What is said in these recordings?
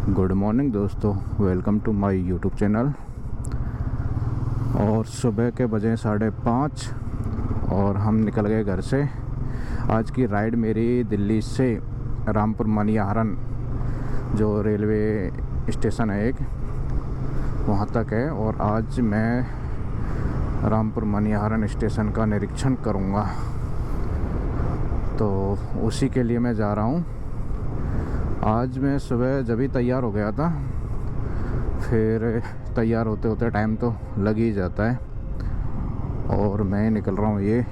Good morning दोस्तों, welcome to my YouTube channel. और सुबह के बजे 5:30 और हम निकल गए घर से। आज की राइड मेरी दिल्ली से रामपुर मनिहारन जो रेलवे स्टेशन है एक, वहाँ तक है। और आज मैं रामपुर मनिहारन स्टेशन का निरीक्षण करूँगा, तो उसी के लिए मैं जा रहा हूँ। आज मैं सुबह जब ही तैयार हो गया था, फिर तैयार होते होते टाइम तो लग ही जाता है। और मैं निकल रहा हूँ ये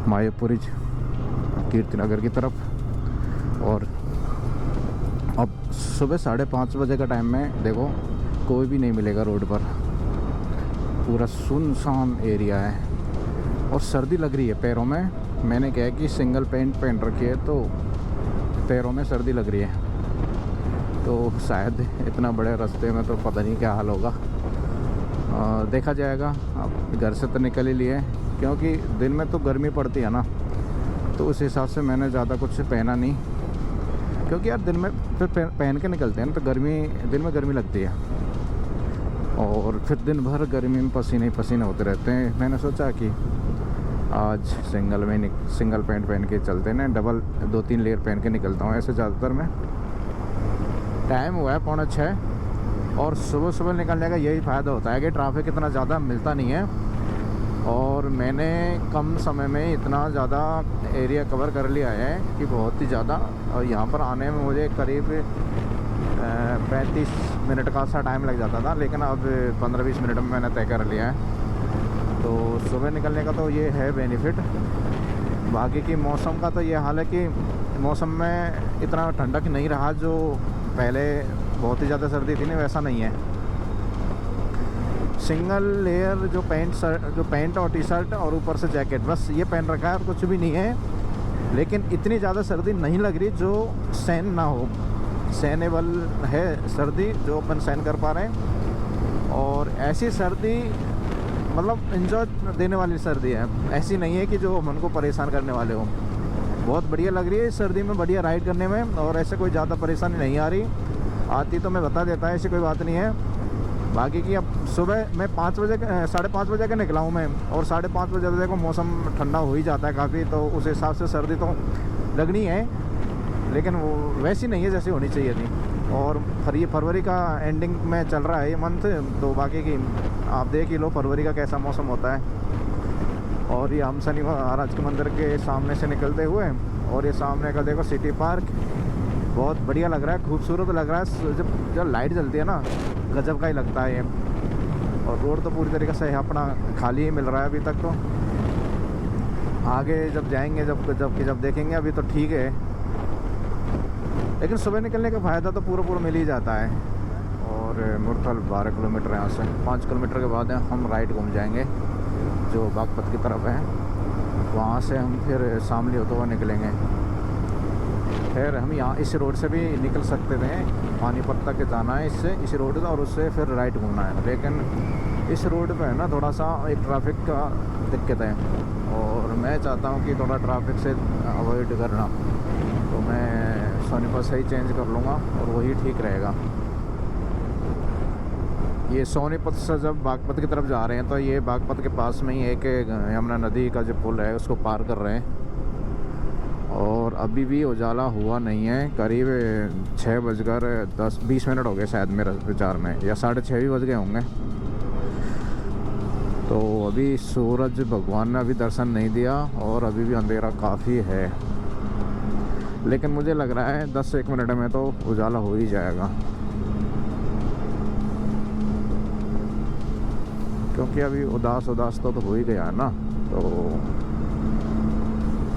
मायापुरी कीर्तिनगर की तरफ। और अब सुबह 5:30 बजे का टाइम में देखो, कोई भी नहीं मिलेगा रोड पर, पूरा सुनसान एरिया है। और सर्दी लग रही है पैरों में। मैंने कहा कि सिंगल पैंट पहन रखी है तो पैरों में सर्दी लग रही है, तो शायद इतना बड़े रास्ते में तो पता नहीं क्या हाल होगा। देखा जाएगा। अब घर से तो निकल ही लिए, क्योंकि दिन में तो गर्मी पड़ती है ना, तो उस हिसाब से मैंने ज़्यादा कुछ पहना नहीं। क्योंकि यार दिन में फिर पहन के निकलते हैं ना, तो दिन में गर्मी लगती है, और फिर दिन भर गर्मी में पसीने पसीने होते रहते हैं। मैंने सोचा कि आज सिंगल पैंट पहन के चलते हैं, डबल 2-3 लेयर पहन के निकलता हूँ। ऐसे ज़्यादातर मैं टाइम हुआ है 5:45, और सुबह सुबह निकलने का यही फ़ायदा होता है कि ट्रैफिक इतना ज़्यादा मिलता नहीं है। और मैंने कम समय में इतना ज़्यादा एरिया कवर कर लिया है कि बहुत ही ज़्यादा। और यहाँ पर आने में मुझे करीब 35 मिनट का सा टाइम लग जाता था, लेकिन अब 15-20 मिनट में मैंने तय कर लिया है। तो सुबह निकलने का तो ये है बेनिफिट। बाकी की मौसम का तो ये हाल है कि मौसम में इतना ठंडक नहीं रहा, जो पहले बहुत ही ज़्यादा सर्दी थी ना, वैसा नहीं है। सिंगल लेयर जो पैंट और टी शर्ट और ऊपर से जैकेट, बस ये पहन रखा है और कुछ भी नहीं है। लेकिन इतनी ज़्यादा सर्दी नहीं लग रही जो सहन ना हो। सहनेबल है सर्दी, जो अपन सहन कर पा रहे हैं। और ऐसी सर्दी मतलब एंजॉय देने वाली सर्दी है, ऐसी नहीं है कि जो मन को परेशान करने वाले हो। बहुत बढ़िया लग रही है इस सर्दी में, बढ़िया राइड करने में। और ऐसे कोई ज़्यादा परेशानी नहीं आ रही, आती तो मैं बता देता है, ऐसी कोई बात नहीं है। बाकी की अब सुबह मैं 5:30 बजे का निकला हूँ मैं, और 5:30 बजे तो देखो मौसम ठंडा हो ही जाता है काफ़ी, तो उस हिसाब से सर्दी तो लगनी है, लेकिन वो वैसी नहीं है जैसी होनी चाहिए थी। और फिर ये फरवरी का एंडिंग में चल रहा है ये मंथ, तो बाकी की आप देख ही लो फरवरी का कैसा मौसम होता है। और ये हम शनि महाराज के मंदिर के सामने से निकलते हुए, और ये सामने का देखो सिटी पार्क, बहुत बढ़िया लग रहा है, खूबसूरत लग रहा है। जब लाइट जलती है ना, गजब का ही लगता है ये। और रोड तो पूरी तरीके से अपना खाली ही मिल रहा है अभी तक। तो आगे जब जाएंगे, जब देखेंगे, अभी तो ठीक है, लेकिन सुबह निकलने का फ़ायदा तो पूरा मिल ही जाता है। और मुरथल 12 किलोमीटर यहाँ से, 5 किलोमीटर के बाद हम राइट घूम जाएंगे जो बागपत की तरफ है। वहाँ से हम फिर शामली होते हुए निकलेंगे। खैर हम यहाँ इस रोड से भी निकल सकते थे, पानीपत तक जाना है इससे, इस रोड से, और उससे फिर राइट घूमना है। लेकिन इस रोड पे है ना थोड़ा सा एक ट्रैफिक का दिक्कत है, और मैं चाहता हूँ कि थोड़ा ट्रैफिक से अवॉइड करना, तो मैं सोनीपत से ही चेंज कर लूँगा और वही ठीक रहेगा। ये सोनीपत से जब बागपत की तरफ जा रहे हैं, तो ये बागपत के पास में ही एक यमुना नदी का जो पुल है उसको पार कर रहे हैं। और अभी भी उजाला हुआ नहीं है, करीब 6:20 हो गए शायद मेरे विचार में, या 6:30 भी बज गए होंगे। तो अभी सूरज भगवान ने अभी दर्शन नहीं दिया, और अभी भी अंधेरा काफ़ी है। लेकिन मुझे लग रहा है 10 से 1 मिनट में तो उजाला हो ही जाएगा, क्योंकि अभी उदास तो हो ही गया है ना, तो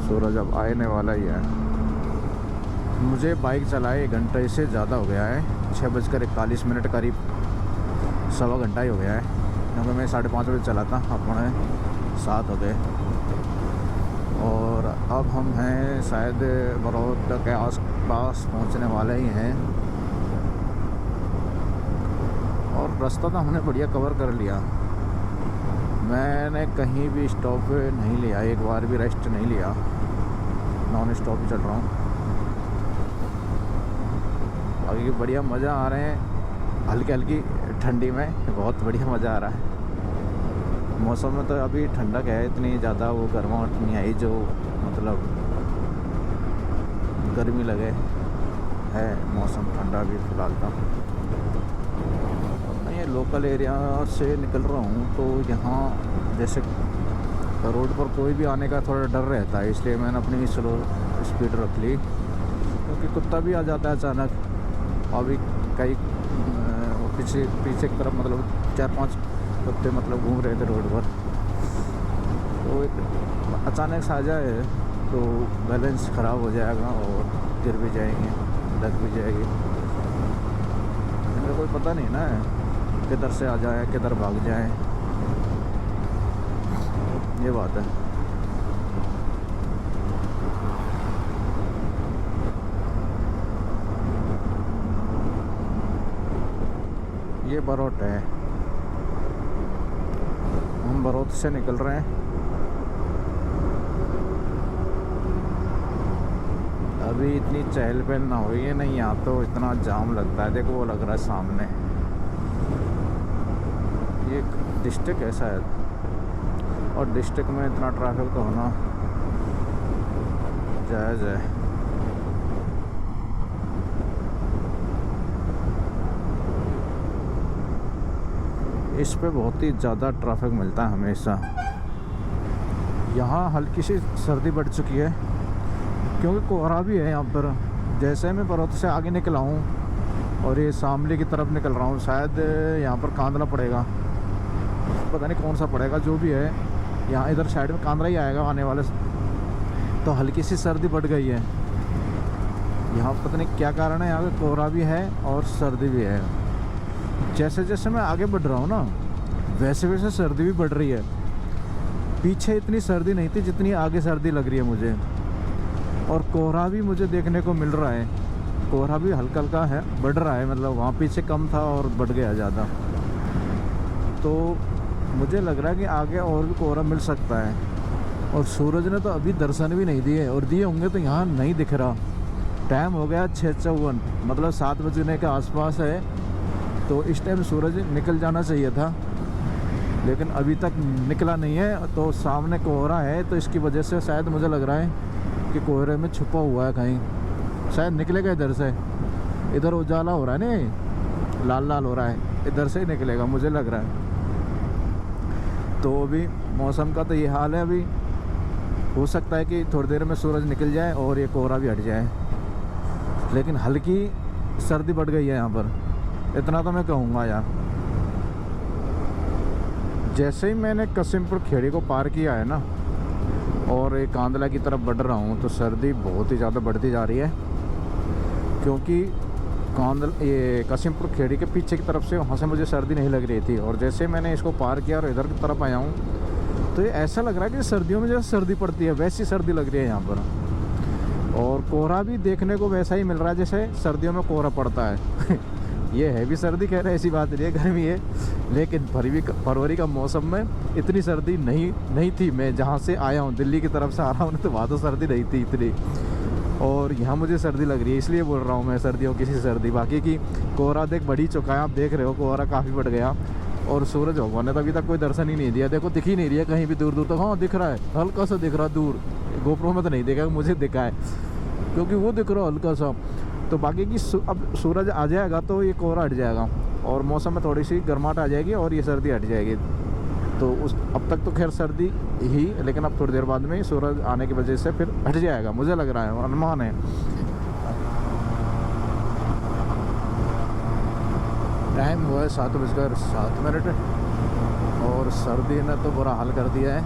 सूरज अब आने वाला ही है। मुझे बाइक चलाए 1 घंटे से ज़्यादा हो गया है, 6:41 करीब, सवा घंटा ही हो गया है, क्योंकि मैं 5:30 बजे चला था, अपने 7 हो गए। और अब हम हैं शायद बरौदा के आसपास पहुंचने वाले ही हैं। और रास्ता तो हमने बढ़िया कवर कर लिया, मैंने कहीं भी स्टॉप नहीं लिया, एक बार भी रेस्ट नहीं लिया, नॉन स्टॉप चल रहा हूँ। बाकी बढ़िया मज़ा आ रहे हैं हल्की हल्की ठंडी में, बहुत बढ़िया मज़ा आ रहा है। मौसम में तो अभी ठंडक है, इतनी ज़्यादा वो गर्माहट नहीं आई जो मतलब गर्मी लगे। है मौसम ठंडा भी फ़िलहाल का। मैं ये लोकल एरिया से निकल रहा हूँ तो यहाँ जैसे रोड पर कोई भी आने का थोड़ा डर रहता है, इसलिए मैंने अपनी स्लो स्पीड रख ली, क्योंकि कुत्ता भी आ जाता है अचानक। अभी कई पीछे पीछे की तरफ मतलब 4-5 कुत्ते मतलब घूम रहे थे रोड पर, तो एक अचानक से आ जाए तो बैलेंस ख़राब हो जाएगा और गिर भी जाएंगे, लग भी जाएगी। इनका कोई पता नहीं ना किधर से आ जाए किधर भाग जाए, ये बात है। ये बरोट है, हम बरोट से निकल रहे हैं। अभी इतनी चहल पहल ना हुई है नहीं, यहाँ तो इतना जाम लगता है। देखो वो लग रहा है सामने, ये डिस्ट्रिक्ट है शायद, और डिस्ट्रिक्ट में इतना ट्रैफिक तो होना जायज़ है। इस पे बहुत ही ज़्यादा ट्रैफिक मिलता है हमेशा। यहाँ हल्की सी सर्दी बढ़ चुकी है क्योंकि कोहरा भी है यहाँ पर। जैसे मैं पर्वत से आगे निकला हूँ और ये शामली की तरफ निकल रहा हूँ, शायद यहाँ पर कांदला पड़ेगा, पता नहीं कौन सा पड़ेगा, जो भी है यहाँ इधर साइड में कांदला ही आएगा आने वाले। तो हल्की सी सर्दी बढ़ गई है यहाँ, पता नहीं क्या कारण है। यहाँ पे कोहरा भी है और सर्दी भी है। जैसे जैसे मैं आगे बढ़ रहा हूँ ना, वैसे वैसे सर्दी भी बढ़ रही है। पीछे इतनी सर्दी नहीं थी जितनी आगे सर्दी लग रही है मुझे, और कोहरा भी मुझे देखने को मिल रहा है। कोहरा भी हल्का हल्का है, बढ़ रहा है, मतलब वहाँ पीछे कम था और बढ़ गया ज़्यादा। तो मुझे लग रहा है कि आगे और भी कोहरा मिल सकता है। और सूरज ने तो अभी दर्शन भी नहीं दिए, और दिए होंगे तो यहाँ नहीं दिख रहा। टाइम हो गया 6:54, मतलब 7 बजने के आसपास है। तो इस टाइम सूरज निकल जाना चाहिए था, लेकिन अभी तक निकला नहीं है। तो सामने कोहरा है, तो इसकी वजह से शायद मुझे लग रहा है कि कोहरे में छुपा हुआ है कहीं, शायद निकलेगा इधर से। इधर उजाला हो रहा है ना, लाल लाल हो रहा है, इधर से ही निकलेगा मुझे लग रहा है। तो अभी मौसम का तो ये हाल है। अभी हो सकता है कि थोड़ी देर में सूरज निकल जाए और ये कोहरा भी हट जाए, लेकिन हल्की सर्दी बढ़ गई है यहाँ पर, इतना तो मैं कहूँगा यार। जैसे ही मैंने कसिमपुर खेड़ी को पार किया है ना और एक कांदला की तरफ बढ़ रहा हूँ, तो सर्दी बहुत ही ज़्यादा बढ़ती जा रही है। क्योंकि ये कसिमपुर खेड़ी के पीछे की तरफ से वहाँ से मुझे सर्दी नहीं लग रही थी, और जैसे मैंने इसको पार किया और इधर की तरफ आया हूँ, तो ये ऐसा लग रहा है कि सर्दियों में जैसे सर्दी पड़ती है वैसी सर्दी लग रही है यहाँ पर। और कोहरा भी देखने को वैसा ही मिल रहा है जैसे सर्दियों में कोहरा पड़ता है। ये है भी सर्दी, कह रहे ऐसी बात नहीं है, गर्मी है, लेकिन फरवरी का मौसम में इतनी सर्दी नहीं थी। मैं जहाँ से आया हूँ, दिल्ली की तरफ से आ रहा हूँ, तो वहाँ तो सर्दी नहीं थी इतनी, और यहाँ मुझे सर्दी लग रही है, इसलिए बोल रहा हूँ मैं सर्दियों की सी सर्दी। बाकी की कोहरा देख बढ़ ही चुका है, आप देख रहे हो कोहरा काफ़ी बढ़ गया, और सूरज भगवान ने तो अभी तक कोई दर्शन ही नहीं दिया। देखो दिख ही नहीं रही है कहीं भी, दूर दूर तक। हाँ दिख रहा है, हल्का सा दिख रहा है दूर, गोप्रो में तो नहीं देखा, मुझे दिखा है क्योंकि वो दिख रहा है हल्का सा। तो बाकी की अब सूरज आ जाएगा तो ये कोहरा हट जाएगा और मौसम में थोड़ी सी गर्माहट आ जाएगी और ये सर्दी हट जाएगी। तो अब तक तो खैर सर्दी ही, लेकिन अब थोड़ी देर बाद में सूरज आने की वजह से फिर हट जाएगा, मुझे लग रहा है, अनुमान है। टाइम हुआ है 7:07 और सर्दी ने तो बुरा हाल कर दिया है।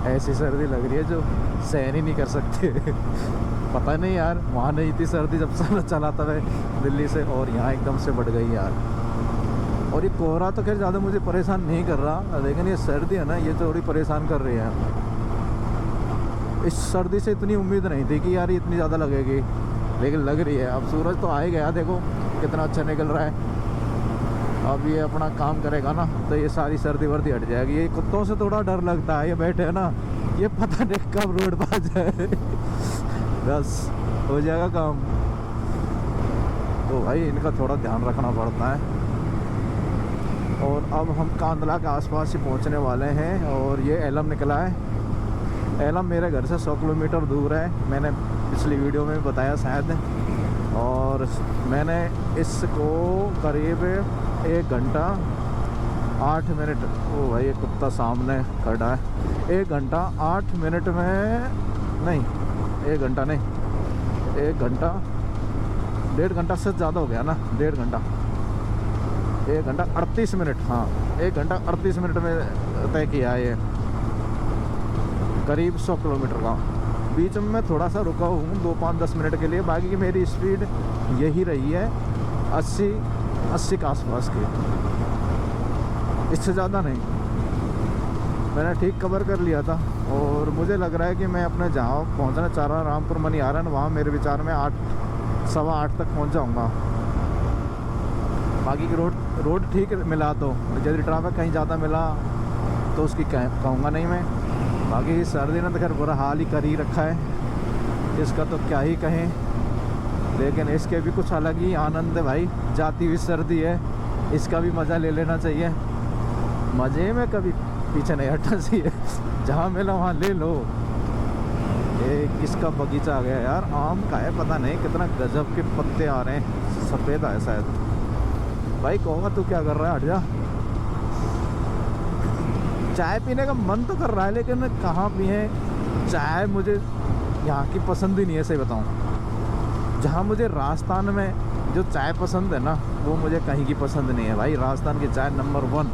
ऐसी सर्दी लग रही है जो सहन ही नहीं कर सकते। पता नहीं यार, वहाँ नहीं थी सर्दी जब से चला था मैं दिल्ली से, और यहाँ एकदम से बढ़ गई यार। और ये कोहरा तो खैर ज़्यादा मुझे परेशान नहीं कर रहा, लेकिन ये सर्दी है ना, ये थोड़ी परेशान कर रही है। इस सर्दी से इतनी उम्मीद नहीं थी कि यार ये इतनी ज़्यादा लगेगी, लेकिन लग रही है। अब सूरज तो आ ही गया, देखो कितना अच्छा निकल रहा है। अब ये अपना काम करेगा ना तो ये सारी सर्दी वर्दी हट जाएगी। ये कुत्तों से थोड़ा डर लगता है, ये बैठे है ना, ये पता नहीं कब रोड पर आ जाए। बस हो जाएगा काम। तो भाई इनका थोड़ा ध्यान रखना पड़ता है। और अब हम कांदला के आसपास ही पहुंचने वाले हैं और ये एलम निकला है। एलम मेरे घर से 100 किलोमीटर दूर है, मैंने पिछली वीडियो में बताया शायद। और मैंने इसको करीब 1 घंटा 8 मिनट, ओ भाई एक कुत्ता सामने खड़ा है, 1 घंटा 8 मिनट में, नहीं 1 घंटा नहीं, 1 घंटा 1.5 घंटा से ज़्यादा हो गया ना, 1.5 घंटा, 1 घंटा 38 मिनट, हाँ 1 घंटा 38 मिनट में तय किया है ये, करीब 100 किलोमीटर का। बीच में मैं थोड़ा सा रुका हूँ 2-5-10 मिनट के लिए, बाकी की मेरी स्पीड यही रही है 80 के आसपास की, इससे ज़्यादा नहीं। मैंने ठीक कवर कर लिया था और मुझे लग रहा है कि मैं अपने जहाँ पहुँचना चाह रहा, रामपुर मनिहारन, वहाँ मेरे विचार में 8-8:15 तक पहुँच जाऊँगा। बाकी की रोड ठीक मिला तो, यदि ट्रैफिक कहीं ज़्यादा मिला तो उसकी कहूँगा नहीं मैं। बाकी सर्दी ने तो खैर बुरा हाल ही कर ही रखा है, इसका तो क्या ही कहें, लेकिन इसके भी कुछ अलग ही आनंद है भाई। जाती हुई सर्दी है, इसका भी मज़ा ले लेना चाहिए। मज़े में कभी पीछे नहीं हटना चाहिए, जहाँ मिला वहाँ ले लो। ये किसका बगीचा आ गया यार, आम का है, पता नहीं कितना गजब के पत्ते आ रहे हैं, सफ़ेद है शायद। भाई कहूँगा तू क्या कर रहा है, हट जा। चाय पीने का मन तो कर रहा है, लेकिन कहाँ पिए चाय, मुझे यहाँ की पसंद ही नहीं है, सही बताऊँ। जहाँ मुझे राजस्थान में जो चाय पसंद है ना, वो मुझे कहीं की पसंद नहीं है भाई। राजस्थान की चाय नंबर 1,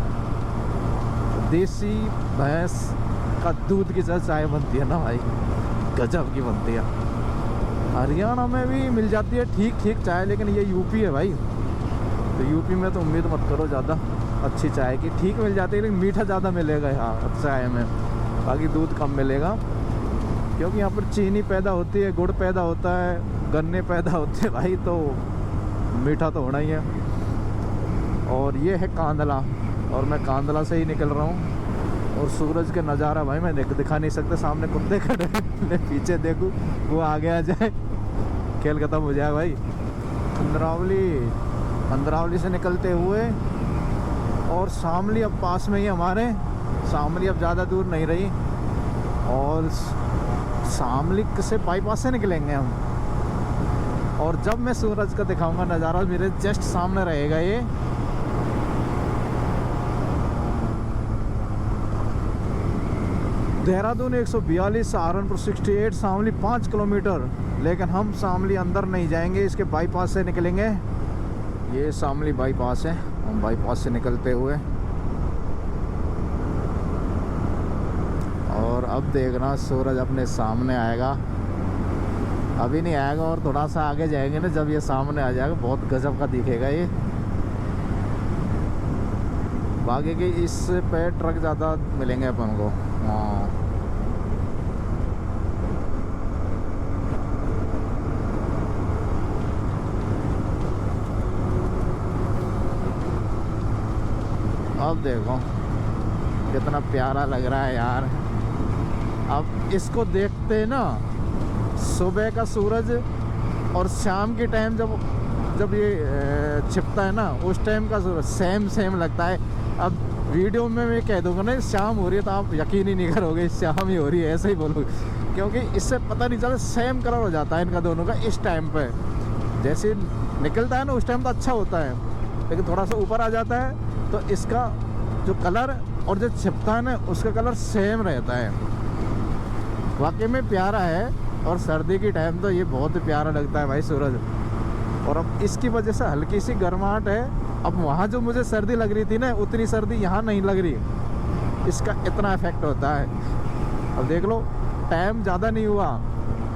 देसी भैंस का दूध की चाय बनती है ना भाई, गजब की बनती है। हरियाणा में भी मिल जाती है ठीक ठीक चाय, लेकिन ये यूपी है भाई, तो यूपी में तो उम्मीद मत करो ज़्यादा अच्छी चाय की। ठीक मिल जाती है लेकिन मीठा ज़्यादा मिलेगा यहाँ चाय में, बाकी दूध कम मिलेगा, क्योंकि यहाँ पर चीनी पैदा होती है, गुड़ पैदा होता है, गन्ने पैदा होते हैं भाई, तो मीठा तो होना ही है। और ये है कांदला, और मैं कांदला से ही निकल रहा हूँ। और सूरज के नज़ारा भाई मैं दिखा नहीं सकता, सामने कुत्ते खड़े हैं, पीछे देखूँ वो आगे आ जाए, खेल खत्म हो जाए भाई। अंद्रावली से निकलते हुए, और शामली अब पास में ही हमारे, शामली अब ज़्यादा दूर नहीं रही, और शामली से बाईपास से निकलेंगे हम। और जब मैं सूरज का दिखाऊंगा नज़ारा, मेरे जस्ट सामने रहेगा ये देहरादून 142, सहारनपुर 68, शामली 5 किलोमीटर। लेकिन हम शामली अंदर नहीं जाएंगे, इसके बाईपास से निकलेंगे। ये शामली बाईपास है, हम बाईपास से निकलते हुए, और अब देखना सूरज अपने सामने आएगा। अभी नहीं आएगा, और थोड़ा सा आगे जाएंगे ना, जब ये सामने आ जाएगा बहुत गजब का दिखेगा ये। बाकी की इस पे ट्रक ज़्यादा मिलेंगे अपन को। हाँ अब देखो कितना प्यारा लग रहा है यार। अब इसको देखते हैं ना, सुबह का सूरज और शाम के टाइम जब ये छिपता है ना, उस टाइम का सूरज सेम लगता है। अब वीडियो में मैं कह दूंगा ना शाम हो रही है, तो आप यकीन ही नहीं करोगे शाम ही हो रही है, ऐसे ही बोलोगे, क्योंकि इससे पता नहीं चलता, सेम कलर हो जाता है इनका दोनों का इस टाइम पे। जैसे निकलता है ना उस टाइम तो अच्छा होता है, लेकिन थोड़ा सा ऊपर आ जाता है तो इसका जो कलर और जो छिपता है ना उसका कलर सेम रहता है। वाकई में प्यारा है, और सर्दी के टाइम तो ये बहुत प्यारा लगता है भाई सूरज। और अब इसकी वजह से हल्की सी गर्माहट है। अब वहाँ जो मुझे सर्दी लग रही थी ना, उतनी सर्दी यहाँ नहीं लग रही, इसका इतना इफेक्ट होता है। अब देख लो टाइम ज़्यादा नहीं हुआ,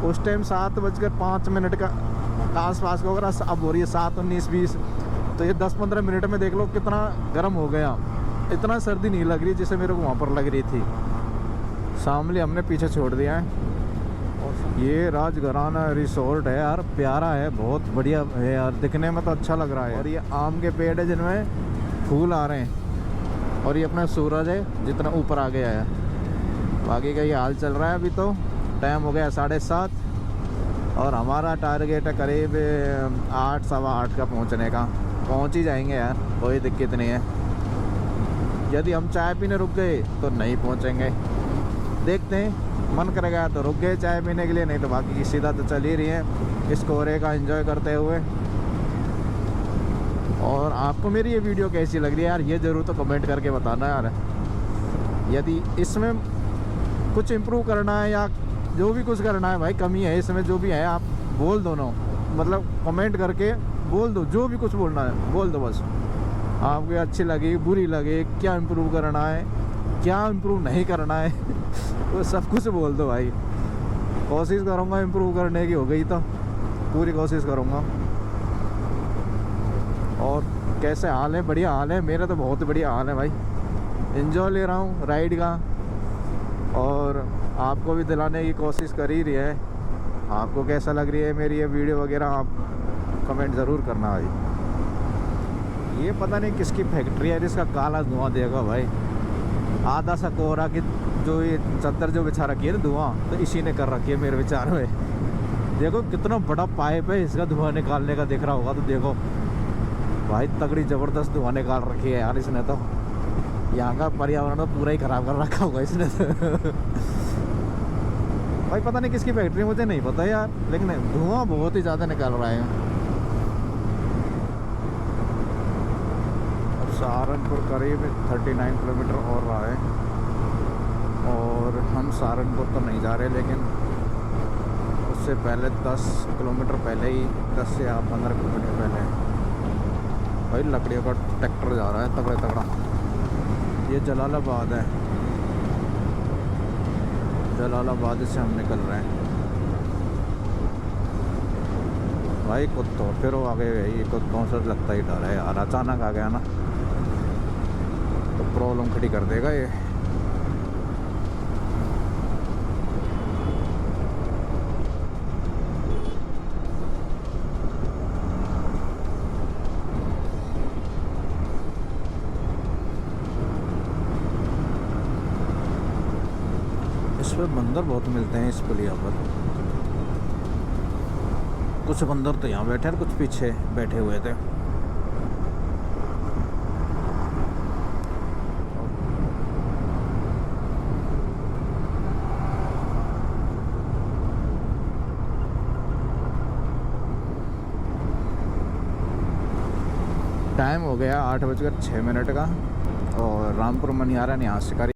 उस टाइम 7:05 का आसपास का होगा, अब हो रही है 7:19-20, तो ये 10-15 मिनट में देख लो कितना गर्म हो गया। इतना सर्दी नहीं लग रही जैसे मेरे को वहाँ पर लग रही थी। शामली हमने पीछे छोड़ दिया है। ये राजघराना रिसोर्ट है यार, प्यारा है, बहुत बढ़िया है यार, दिखने में तो अच्छा लग रहा है। और ये आम के पेड़ है जिनमें फूल आ रहे हैं, और ये अपना सूरज है जितना ऊपर आ गया है। बाकी का ये हाल चल रहा है। अभी तो टाइम हो गया 7:30, और हमारा टारगेट है करीब 8 सवा 8 का पहुंचने का। पहुंच ही जाएंगे यार, कोई दिक्कत नहीं है। यदि हम चाय पीने रुक गए तो नहीं पहुंचेंगे, देखते हैं। मन करेगा तो रुक गए चाय पीने के लिए, नहीं तो बाकी सीधा तो चल ही रही है इस कोहरे का एंजॉय करते हुए। और आपको मेरी ये वीडियो कैसी लग रही है यार, ये ज़रूर तो कमेंट करके बताना यार। यदि इसमें कुछ इम्प्रूव करना है या जो भी कुछ करना है भाई, कमी है इसमें जो भी है, आप बोल दो ना, मतलब कमेंट करके बोल दो, जो भी कुछ बोलना है बोल दो बस। आपको अच्छी लगी बुरी लगे, क्या इम्प्रूव करना है क्या इम्प्रूव नहीं करना है वो सब कुछ बोल दो भाई। कोशिश करूँगा इम्प्रूव करने की, हो गई तो पूरी कोशिश करूँगा। और कैसे हाल है? बढ़िया हाल है, मेरा तो बहुत बढ़िया हाल है भाई। एंजॉय ले रहा हूँ राइड का, और आपको भी दिलाने की कोशिश कर ही रही है। आपको कैसा लग रही है मेरी ये वीडियो वगैरह, आप कमेंट ज़रूर करना भाई। ये पता नहीं किसकी फैक्ट्री है जिसका काला धुआं देगा भाई। आधा सा कोहरा की जो ये चद्दर जो बिछा रखी है ना धुआं, तो इसी ने कर रखी है मेरे विचार में। देखो कितना बड़ा पाइप है इसका धुआं निकालने का, दिख रहा होगा तो देखो भाई, तगड़ी ज़बरदस्त धुआं निकाल रखी है यार इसने तो। यहाँ का पर्यावरण तो पूरा ही ख़राब कर रखा होगा इसने तो भाई पता नहीं किसकी फैक्ट्री, मुझे नहीं पता यार, लेकिन धुआं बहुत ही ज़्यादा निकाल रहा है। अब सहारनपुर करीब 39 किलोमीटर और रहा है, और हम सहारनपुर तो नहीं जा रहे, लेकिन उससे पहले 10 किलोमीटर पहले ही, 10 से 15 किलोमीटर पहले भाई लकड़ियों का ट्रैक्टर जा रहा है तगड़ा तगड़ा। ये जलालाबाद है, जलालाबाद से हम निकल रहे हैं भाई। कुत्तों फिर वो आ गए, ये कुत्तों से लगता ही डर है यार, अचानक आ गया ना तो प्रॉब्लम खड़ी कर देगा ये। इस पर बंदर बहुत मिलते हैं इस पुलिया पर। कुछ बंदर तो यहाँ बैठे और कुछ पीछे बैठे हुए थे। टाइम हो गया 8:06 का, और रामपुर मनिहारन यहाँ से करीब